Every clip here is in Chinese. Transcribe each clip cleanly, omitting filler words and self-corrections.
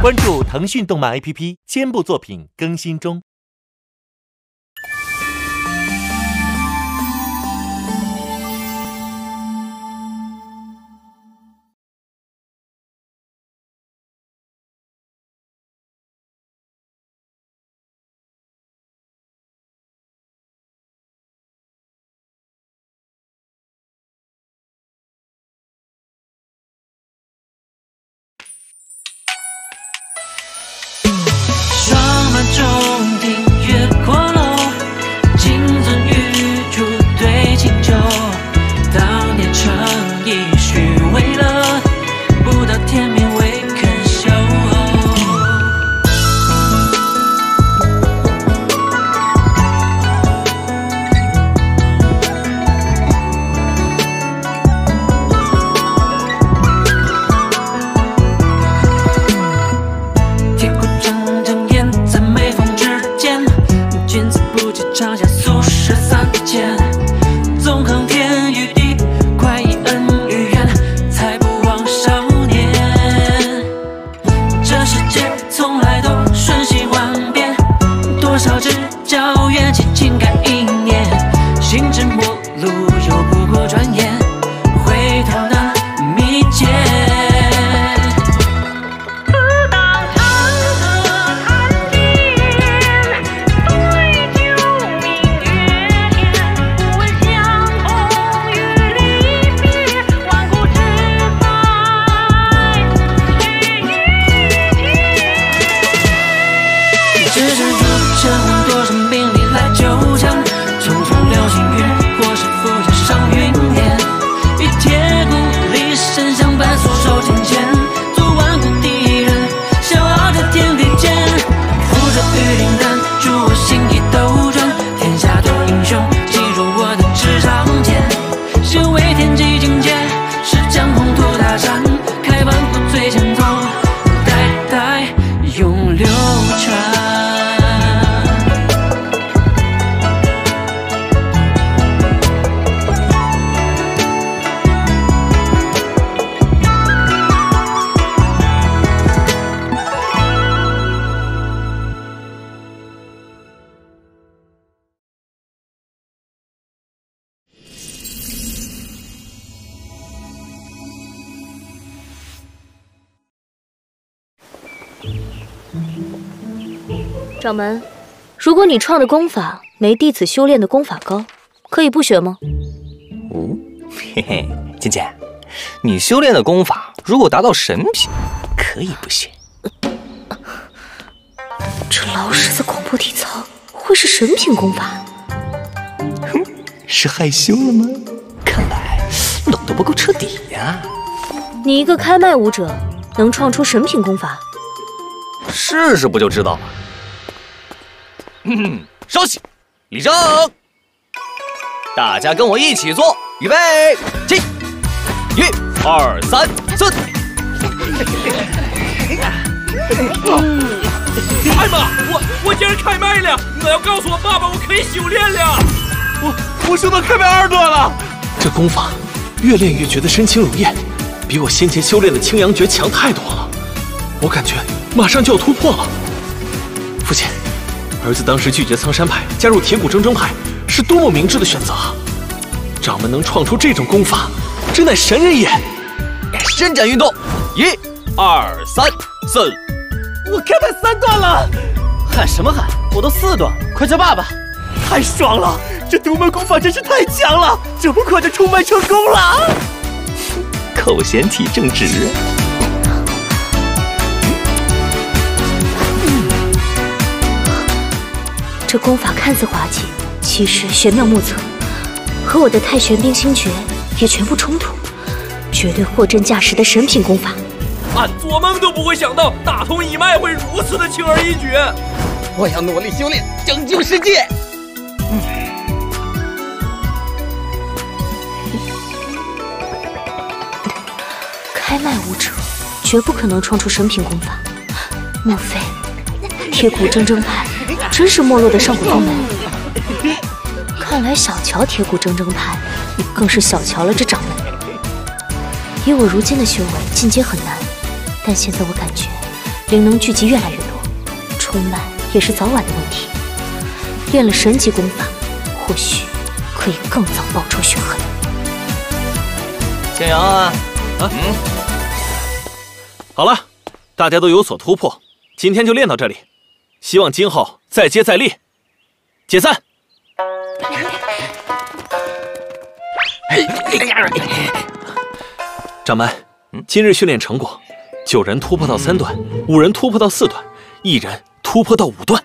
关注腾讯动漫 APP， 肩部作品更新中。中庭越过楼，金樽玉烛对清酒。当年诚意虚伪了，不到天明未肯休。铁骨铮铮咽在眉峰之间，君子不计长下数十三千。纵横天与地，快意恩与怨，才不枉少年。这世界从来都瞬息万变，多少只脚缘起情感一念，行至末路又不过转眼，回头难觅见。只是如尘多少名利来纠缠，匆匆流星雨，或是浮生上云烟。与铁骨离身相伴，素手牵牵，做万古敌人，笑傲这天地间。负着玉灵丹，助我心意斗转，天下多英雄，记住我的纸上剑。修为天际境界，是将宏图大山，开万古最前头，代代永流传。掌门，如果你创的功法没弟子修炼的功法高，可以不学吗？哦，嘿嘿，芊芊，你修炼的功法如果达到神品，可以不学。这老狮子恐怖体操会是神品功法？哼，是害羞了吗？看来冷得不够彻底呀。你一个开麦武者，能创出神品功法？试试不就知道了。稍息，立正，大家跟我一起做，预备，起，1、2、3、4。哎妈，我今儿开麦了，我要告诉我爸爸我可以修炼了。我修到开麦2段了，这功法越练越觉得身轻如燕，比我先前修炼的青阳诀强太多了。我感觉马上就要突破了。父亲，儿子当时拒绝苍山派，加入铁骨铮铮派，是多么明智的选择啊！掌门能创出这种功法，真乃神人也。伸展运动，1、2、3、4。我开麦3段了，喊什么喊？我都4段，快叫爸爸！太爽了！这独门功法真是太强了，这么快就出麦成功了！口嫌体正直。这功法看似滑稽，其实玄妙莫测，和我的太玄冰心诀也全不冲突，绝对货真价实的神品功法。俺做梦都不会想到打通一脉会如此的轻而易举。我要努力修炼，拯救世界。开麦武者绝不可能创出神品功法，莫非铁骨铮铮派真是没落的上古宗门？看来小瞧铁骨铮铮派，更是小瞧了这掌门。以我如今的修为，进阶很难，但现在我感觉灵能聚集越来越多，冲脉也是早晚的问题。练了神级功法，或许可以更早报仇雪恨。青阳啊，好了，大家都有所突破，今天就练到这里，希望今后再接再厉。解散。掌门，今日训练成果，9人突破到3段，5人突破到4段，1人突破到5段。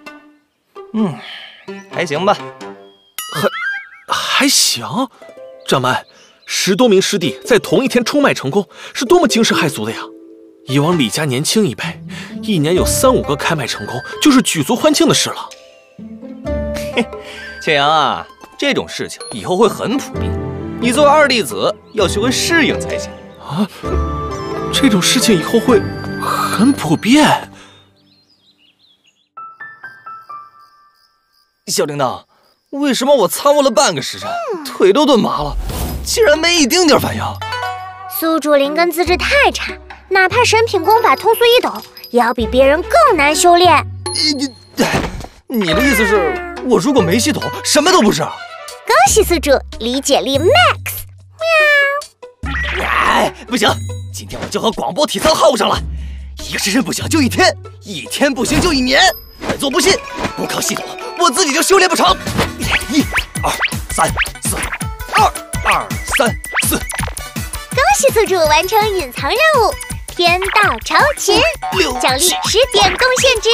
还行吧。还行。掌门，10多名师弟在同一天冲脉成功，是多么惊世骇俗的呀！以往李家年轻一辈，1年有3、5个开脉成功，就是举足欢庆的事了。青阳啊，这种事情以后会很普遍，你作为2弟子要学会适应才行啊。这种事情以后会很普遍。小铃铛，为什么我参悟了半个时辰，腿都顿麻了，竟然没一丁点反应？宿主灵根资质太差，哪怕神品功法通俗易懂，也要比别人更难修炼。你的意思是，我如果没系统，什么都不是？恭喜宿主理解力 max！ 喵！不行，今天我就和广播体操耗上了。1个时辰不行就1天，1天不行就1年。本座不信，不靠系统，我自己就修炼不成。1、2、3、4，2、2、3、4。恭喜宿主完成隐藏任务，天道酬勤，奖励10点贡献值。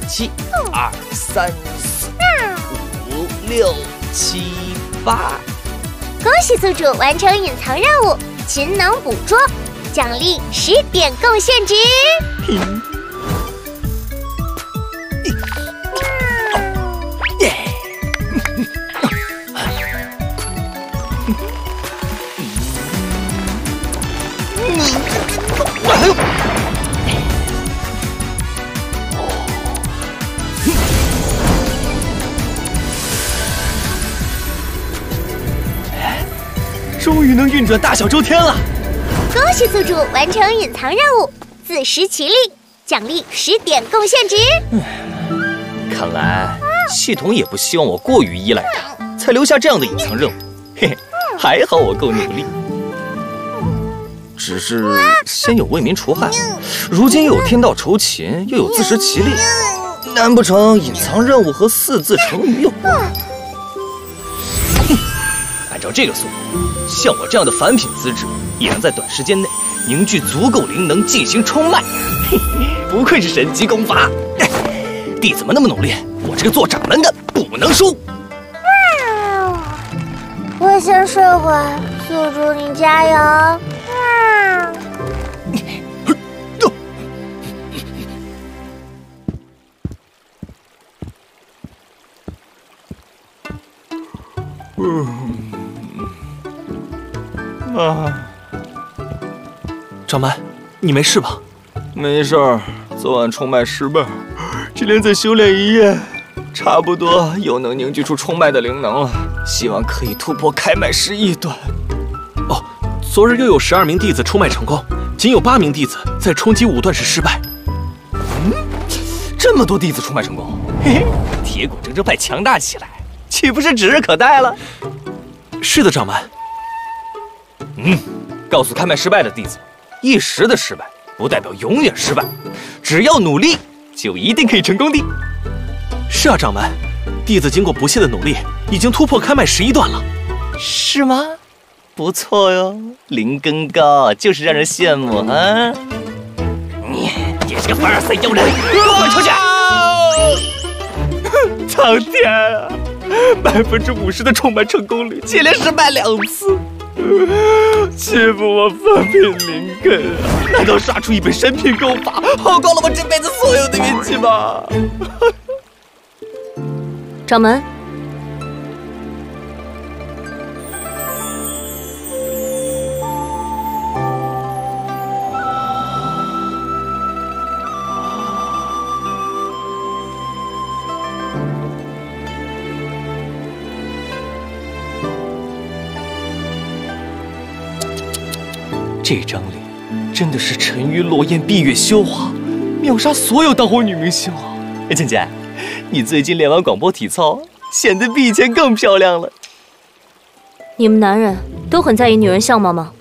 7、2、3、4、5、6、7、8。恭喜宿主完成隐藏任务，勤能捕捉，奖励10点贡献值。终于能运转大小周天了！恭喜宿主完成隐藏任务，自食其力，奖励10点贡献值。看来系统也不希望我过于依赖它，才留下这样的隐藏任务。嘿嘿，还好我够努力。只是先有为民除害，如今又有天道酬勤，又有自食其力，难不成隐藏任务和4字成语有关？按照这个速度，像我这样的凡品资质，也能在短时间内凝聚足够灵能进行冲脉。不愧是神级功法，弟子们那么努力，我这个做掌门的不能输。我先睡会儿，宿主你加油。掌门，你没事吧？没事儿，昨晚冲脉失败，今天再修炼1夜，差不多又能凝聚出冲脉的灵能了。希望可以突破开脉11段。哦，昨日又有12名弟子冲脉成功，仅有8名弟子在冲击5段时失败。这么多弟子冲脉成功，嘿嘿，铁骨铮铮派强大起来，岂不是指日可待了？是的，掌门。告诉开脉失败的弟子，一时的失败不代表永远失败，只要努力，就一定可以成功的。是啊，掌门，弟子经过不懈的努力，已经突破开脉11段了。是吗？不错哟，灵根高就是让人羡慕啊！你也是个凡尔赛妖人，给我滚出去！苍天啊，50%的冲脉成功率，接连失败2次。欺负我凡品灵根啊！难道刷出一本神品功法，耗光了我这辈子所有的运气吗？掌门，这张脸真的是沉鱼落雁、闭月羞花，秒杀所有当红女明星啊！哎，倩倩，你最近练完广播体操，显得比以前更漂亮了。你们男人都很在意女人相貌吗？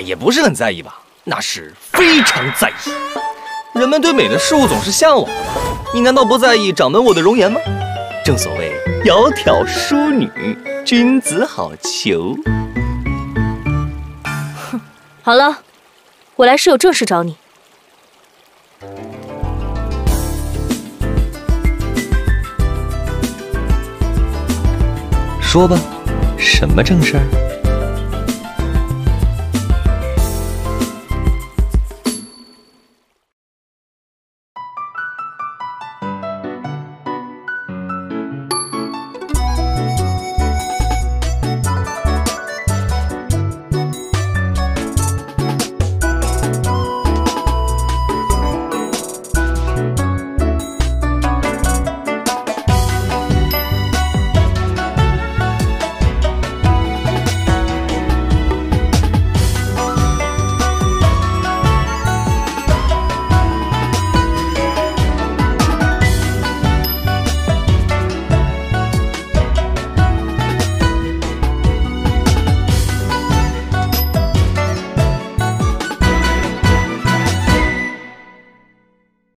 也不是很在意吧，那是非常在意。人们对美的事物总是向往的，你难道不在意掌门我的容颜吗？正所谓窈窕淑女，君子好逑。哼，好了，我来是有正事找你。说吧，什么正事儿？